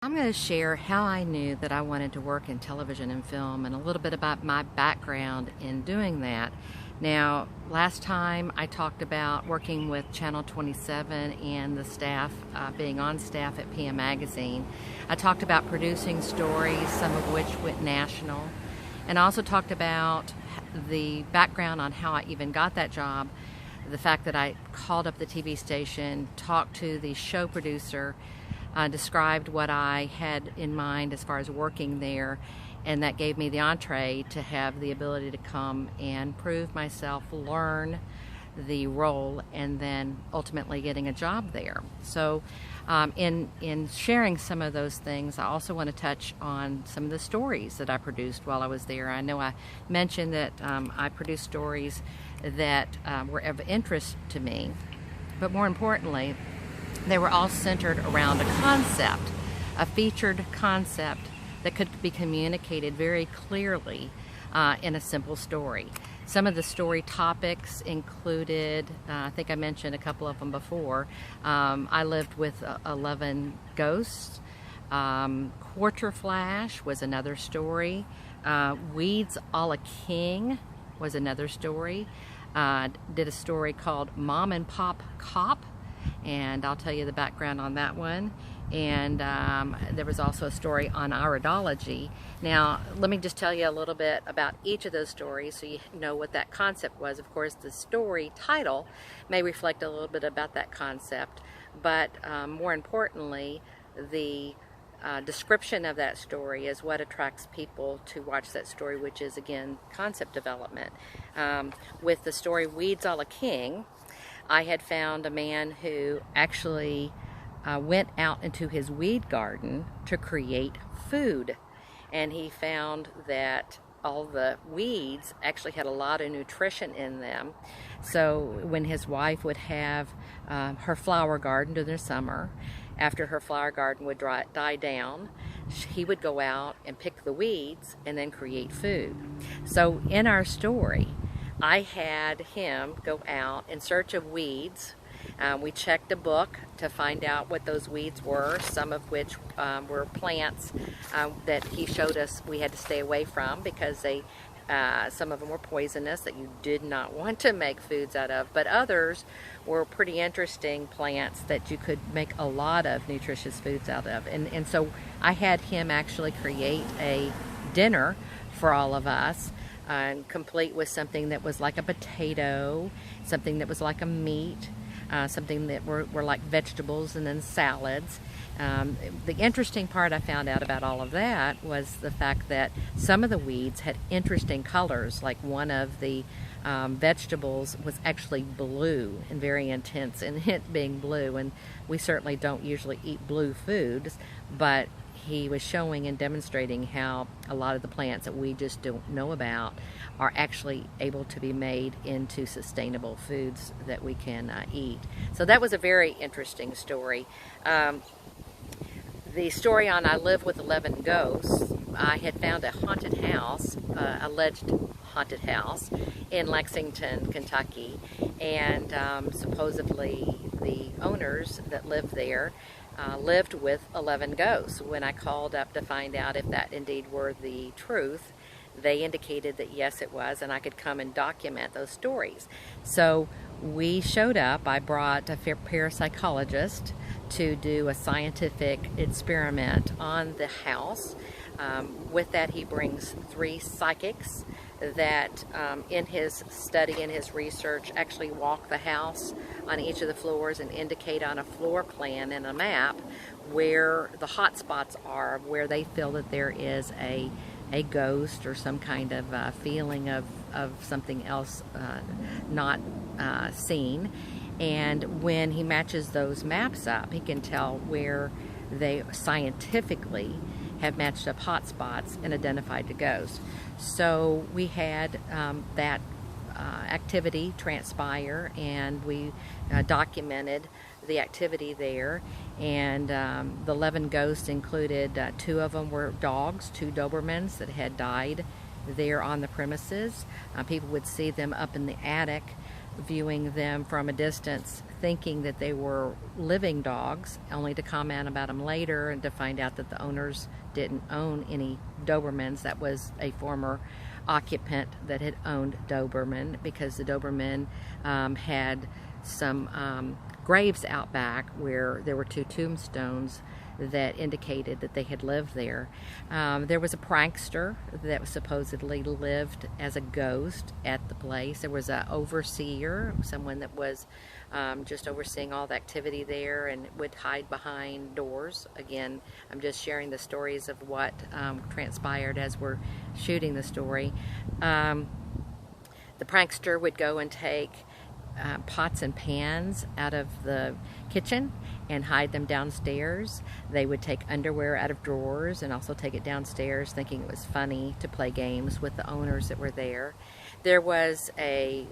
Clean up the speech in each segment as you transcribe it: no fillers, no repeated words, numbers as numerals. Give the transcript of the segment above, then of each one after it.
I'm going to share how I knew that I wanted to work in television and film and a little bit about my background in doing that. Now, last time I talked about working with Channel 27 and the staff, being on staff at PM Magazine. I talked about producing stories, some of which went national, and I also talked about the background on how I even got that job, the fact that I called up the TV station, talked to the show producer, described what I had in mind as far as working there, and that gave me the entree to have the ability to come and prove myself, learn the role, and then ultimately getting a job there. So in sharing some of those things, I also want to touch on some of the stories that I produced while I was there. I know I mentioned that I produced stories that were of interest to me, but more importantly, they were all centered around a concept, a featured concept that could be communicated very clearly in a simple story. Some of the story topics included, I think I mentioned a couple of them before, I lived with 11 ghosts. Quarter Flash was another story. Weeds a la King was another story. Did a story called Mom and Pop Cop, and I'll tell you the background on that one. And there was also a story on Iridology. Now, let me just tell you a little bit about each of those stories so you know what that concept was. Of course, the story title may reflect a little bit about that concept, but more importantly, the description of that story is what attracts people to watch that story, which is, again, concept development. With the story Weeds a la King, I had found a man who actually went out into his weed garden to create food, and he found that all the weeds actually had a lot of nutrition in them. So when his wife would have her flower garden during the summer, after her flower garden would die down, he would go out and pick the weeds and then create food. So in our story, I had him go out in search of weeds. We checked a book to find out what those weeds were, some of which were plants that he showed us we had to stay away from because some of them were poisonous that you did not want to make foods out of, but others were pretty interesting plants that you could make a lot of nutritious foods out of. And so I had him actually create a dinner for all of us, complete with something that was like a potato, something that was like a meat, something that were like vegetables, and then salads. The interesting part I found out about all of that was the fact that some of the weeds had interesting colors, like one of the vegetables was actually blue and very intense in it being blue, and we certainly don't usually eat blue foods, but he was showing and demonstrating how a lot of the plants that we just don't know about are actually able to be made into sustainable foods that we can eat. So that was a very interesting story. The story on I Live with 11 Ghosts, I had found a haunted house, alleged haunted house in Lexington, Kentucky, and supposedly the owners that lived there lived with 11 ghosts. When I called up to find out if that indeed were the truth, they indicated that yes, it was, and I could come and document those stories. So we showed up. I brought a parapsychologist to do a scientific experiment on the house. With that, he brings 3 psychics that in his study, in his research, actually walk the house on each of the floors and indicate on a floor plan and a map where the hot spots are, where they feel that there is a ghost or some kind of feeling of something else not seen. And when he matches those maps up, he can tell where they scientifically have matched up hot spots and identified the ghost. So we had that activity transpire, and we documented the activity there. And the 11 ghosts included 2 of them were dogs, 2 Dobermans that had died there on the premises. People would see them up in the attic viewing them from a distance, thinking that they were living dogs, only to comment about them later and to find out that the owners didn't own any Dobermans. That was a former occupant that had owned Doberman, because the Doberman had some graves out back where there were 2 tombstones that indicated that they had lived there. There was a prankster that supposedly lived as a ghost at the place. There was an overseer, someone that was just overseeing all the activity there and would hide behind doors. Again, I'm just sharing the stories of what transpired as we're shooting the story. The prankster would go and take pots and pans out of the kitchen and hide them downstairs. They would take underwear out of drawers and also take it downstairs, thinking it was funny to play games with the owners that were there. There was a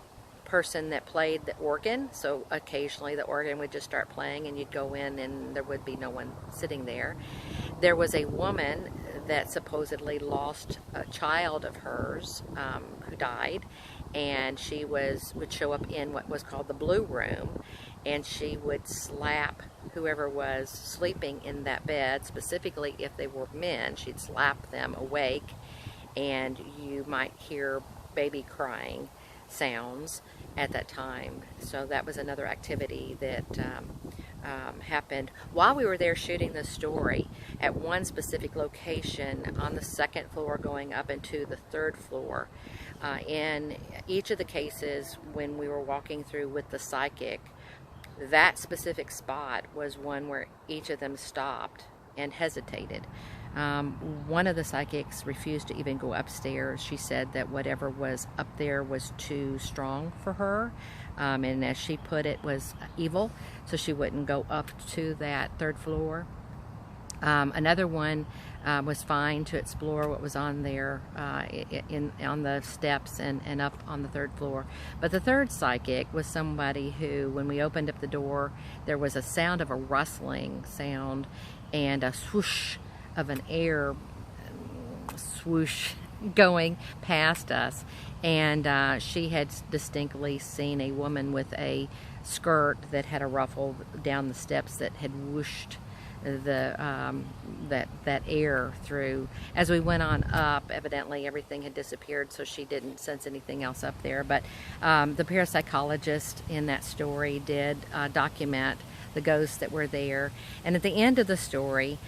person that played the organ, so occasionally the organ would just start playing and you'd go in and there would be no one sitting there. There was a woman that supposedly lost a child of hers who died, and she would show up in what was called the blue room, and she would slap whoever was sleeping in that bed, specifically if they were men. She'd slap them awake, and you might hear baby crying sounds at that time. So that was another activity that happened while we were there shooting the story at one specific location on the 2nd floor going up into the 3rd floor. In each of the cases, when we were walking through with the psychic, that specific spot was one where each of them stopped and hesitated. One of the psychics refused to even go upstairs. She said that whatever was up there was too strong for her, and as she put it, was evil, so she wouldn't go up to that 3rd floor. Another one was fine to explore what was on there on the steps and up on the 3rd floor. But the 3rd psychic was somebody who, when we opened up the door, there was a sound of a rustling sound and a swoosh of an air swoosh going past us, and she had distinctly seen a woman with a skirt that had a ruffle down the steps that had whooshed that air through. As we went on up, evidently everything had disappeared, so she didn't sense anything else up there. But the parapsychologist in that story did document the ghosts that were there. And at the end of the story,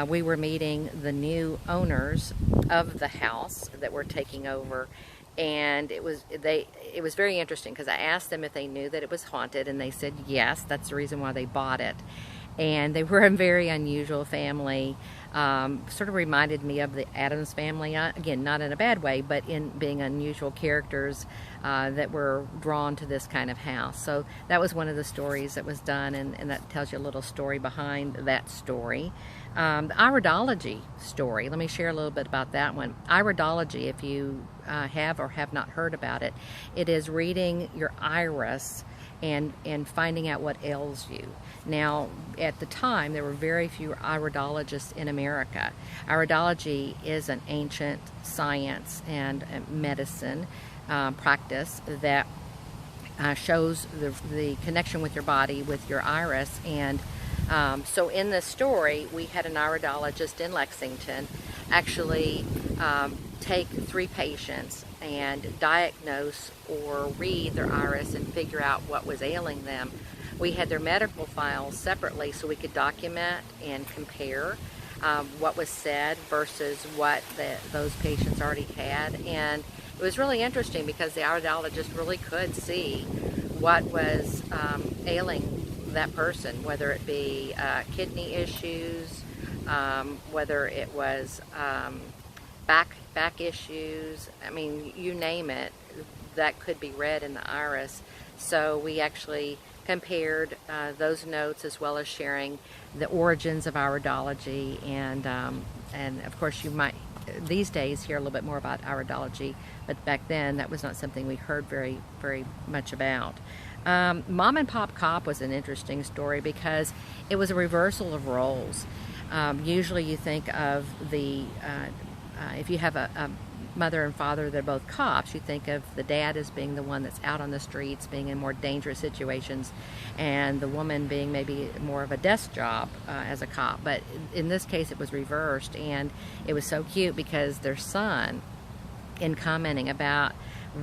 we were meeting the new owners of the house that were taking over. And it was very interesting, because I asked them if they knew that it was haunted, and they said yes, that's the reason why they bought it. And they were a very unusual family. Sort of reminded me of the Addams family, again, not in a bad way, but in being unusual characters that were drawn to this kind of house. So that was one of the stories that was done, and that tells you a little story behind that story. The Iridology story, let me share a little bit about that one. Iridology, if you have or have not heard about it, it is reading your iris and finding out what ails you. Now, at the time, there were very few iridologists in America. Iridology is an ancient science and medicine practice that shows the connection with your body, with your iris. And so in this story, we had an iridologist in Lexington actually take 3 patients and diagnose or read their iris and figure out what was ailing them. We had their medical files separately so we could document and compare what was said versus what those patients already had. And it was really interesting because the iridologist really could see what was ailing that person, whether it be kidney issues, whether it was back issues. I mean, you name it, that could be read in the iris. So we actually compared those notes, as well as sharing the origins of iridology, and of course you might these days hear a little bit more about iridology, but back then that was not something we heard very much about. Mom and Pop Cop was an interesting story because it was a reversal of roles. Usually you think of the if you have a mother and father, they're both cops. You think of the dad as being the one that's out on the streets, being in more dangerous situations, and the woman being maybe more of a desk job as a cop. But in this case, it was reversed, and it was so cute because their son, in commenting about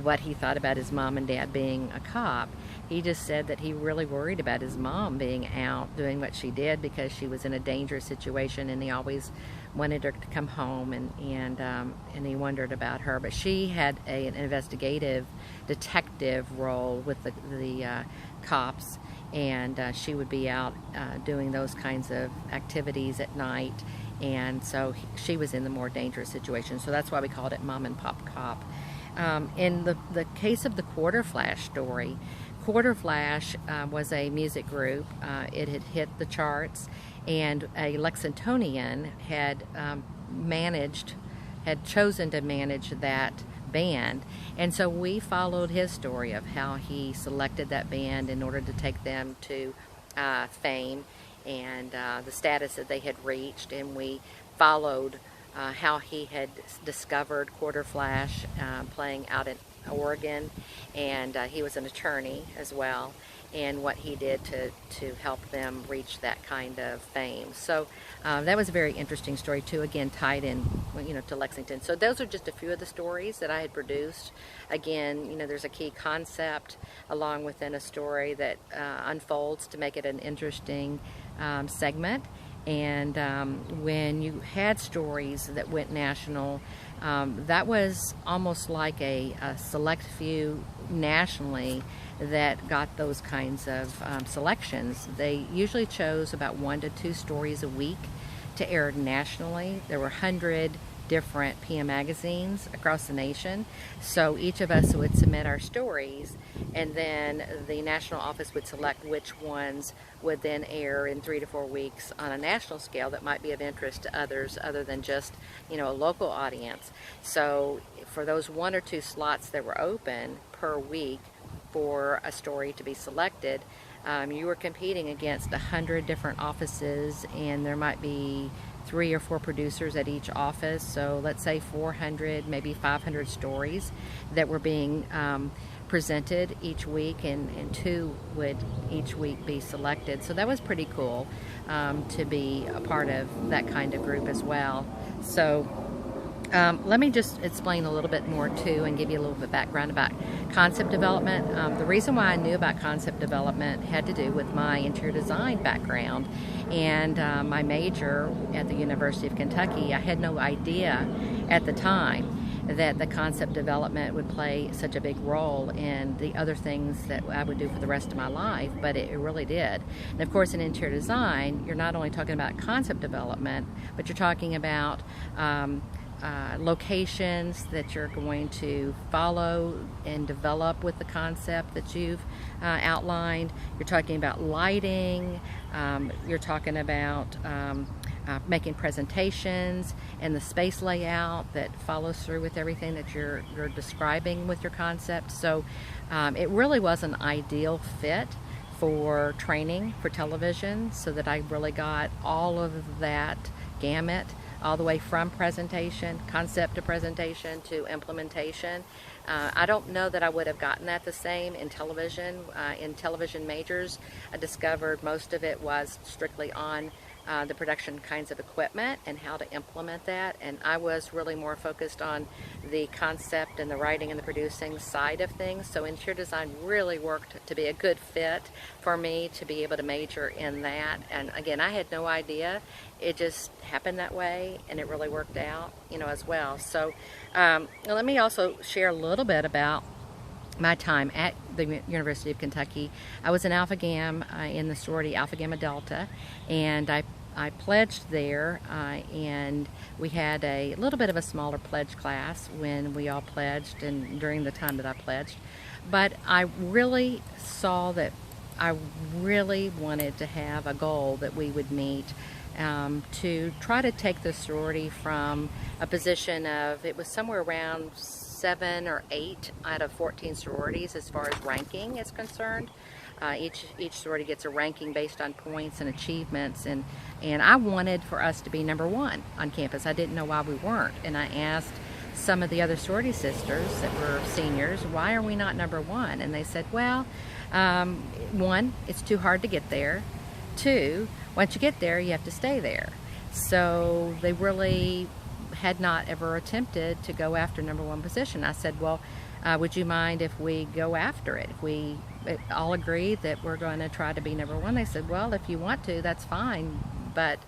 what he thought about his mom and dad being a cop, he just said that he really worried about his mom being out doing what she did because she was in a dangerous situation, and he always wanted her to come home, and he wondered about her. But she had an investigative detective role with the cops, and she would be out doing those kinds of activities at night, and so she was in the more dangerous situation. So that's why we called it Mom and Pop Cop. In the case of the Quarter Flash story, Quarter Flash was a music group. It had hit the charts, and a Lexingtonian had chosen to manage that band, and so we followed his story of how he selected that band in order to take them to fame and the status that they had reached, and we followed how he had discovered Quarter Flash playing out in Oregon, and he was an attorney as well, and what he did to help them reach that kind of fame. So that was a very interesting story too, again tied in, you know, to Lexington. So those are just a few of the stories that I had produced. Again, you know, there's a key concept along within a story that unfolds to make it an interesting segment. And when you had stories that went national, that was almost like a select few nationally that got those kinds of selections. They usually chose about 1 to 2 stories a week to air nationally. There were 100 different PM magazines across the nation, so each of us would submit our stories, and then the national office would select which ones would then air in 3 to 4 weeks on a national scale that might be of interest to others other than just, you know, a local audience. So for those 1 or 2 slots that were open per week for a story to be selected, you were competing against 100 different offices, and there might be 3 or 4 producers at each office, so let's say 400, maybe 500 stories that were being presented each week, and 2 would each week be selected. So that was pretty cool to be a part of that kind of group as well. So let me just explain a little bit more too, and give you a little bit of background about concept development. The reason why I knew about concept development had to do with my interior design background and my major at the University of Kentucky. I had no idea at the time that the concept development would play such a big role in the other things that I would do for the rest of my life, but it really did. And of course, in interior design, you're not only talking about concept development, but you're talking about locations that you're going to follow and develop with the concept that you've outlined. You're talking about lighting, you're talking about making presentations, and the space layout that follows through with everything that you're describing with your concept. So it really was an ideal fit for training for television, so that I really got all of that gamut, all the way from presentation, concept to presentation to implementation. I don't know that I would have gotten that the same in television. In television majors, I discovered most of it was strictly on the production kinds of equipment and how to implement that, and I was really more focused on the concept and the writing and the producing side of things. So interior design really worked to be a good fit for me to be able to major in that. And again, I had no idea. It just happened that way, and it really worked out, you know, as well. So let me also share a little bit about my time at the University of Kentucky. I was an Alpha Gam in the sorority Alpha Gamma Delta, and I pledged there, and we had a little bit of a smaller pledge class when we all pledged and during the time that I pledged. But I really saw that I really wanted to have a goal that we would meet to try to take the sorority from a position of, it was somewhere around 7 or 8 out of 14 sororities as far as ranking is concerned. Each sorority gets a ranking based on points and achievements, and I wanted for us to be #1 on campus. I didn't know why we weren't, and I asked some of the other sorority sisters that were seniors, why are we not number one? And they said, well, one, it's too hard to get there. Two, once you get there, you have to stay there. So they really had not ever attempted to go after number one position. I said, well, would you mind if we go after it? If we all agree that we're going to try to be number one? They said, well, if you want to, that's fine, but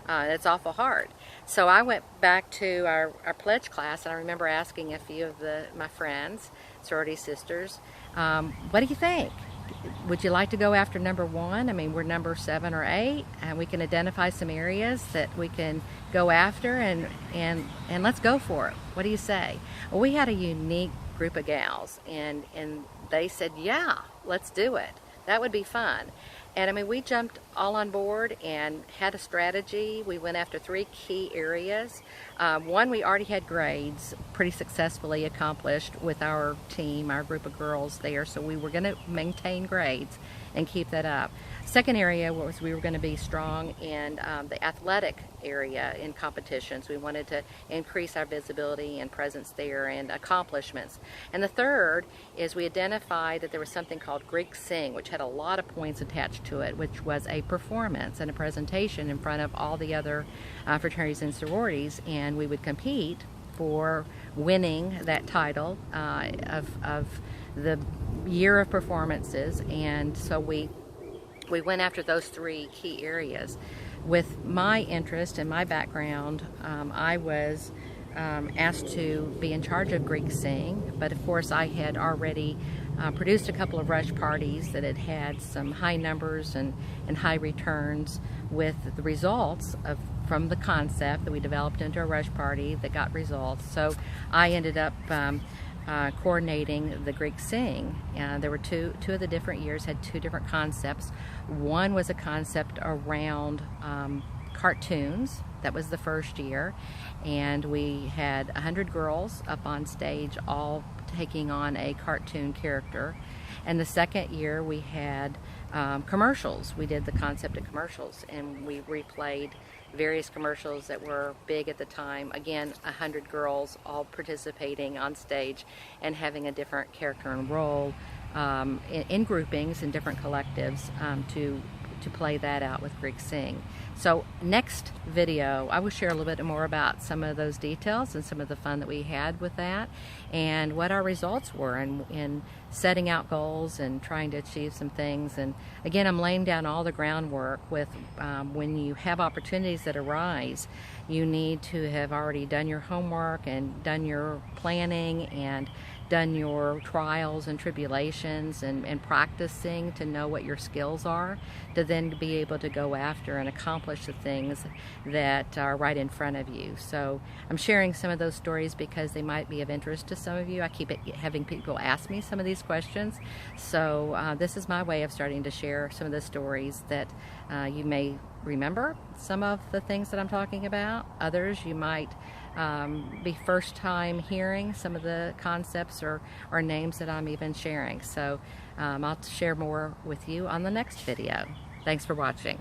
it's awful hard. So I went back to our pledge class, and I remember asking a few of my friends, sorority sisters, what do you think? Would you like to go after number one? I mean, we're number 7 or 8, and we can identify some areas that we can go after, and let's go for it. What do you say? Well, we had a unique group of gals, and they said, yeah, let's do it. That would be fun. And I mean, we jumped all on board and had a strategy. We went after 3 key areas. One, we already had grades pretty successfully accomplished with our team, our group of girls there, so we were going to maintain grades and keep that up. Second area was we were going to be strong in the athletic area in competitions. We wanted to increase our visibility and presence there and accomplishments. And the third is we identified that there was something called Greek Sing, which had a lot of points attached to it, which was a performance and a presentation in front of all the other fraternities and sororities, and we would compete for winning that title of the year of performances. And so we went after those 3 key areas. With my interest and my background, I was asked to be in charge of Greek Sing, but of course I had already produced a couple of rush parties that had had some high numbers and high returns with the results from the concept that we developed into a rush party that got results. So I ended up coordinating the Greek Sing. There were two of the different years had 2 different concepts. One was a concept around cartoons. That was the first year, and we had 100 girls up on stage all taking on a cartoon character. And the second year we had commercials. We did the concept of commercials, and we replayed various commercials that were big at the time. Again, 100 girls all participating on stage and having a different character and role in groupings in different collectives to play that out with Greek Sing. So next video I will share a little bit more about some of those details and some of the fun that we had with that and what our results were in setting out goals and trying to achieve some things. And again, I'm laying down all the groundwork with when you have opportunities that arise, you need to have already done your homework and done your planning and done your trials and tribulations and practicing to know what your skills are, to then be able to go after and accomplish the things that are right in front of you. So I'm sharing some of those stories because they might be of interest to some of you. I keep having people ask me some of these questions, so this is my way of starting to share some of the stories that you may remember some of the things that I'm talking about. Others you might be first time hearing some of the concepts or names that I'm even sharing. So I'll share more with you on the next video. Thanks for watching.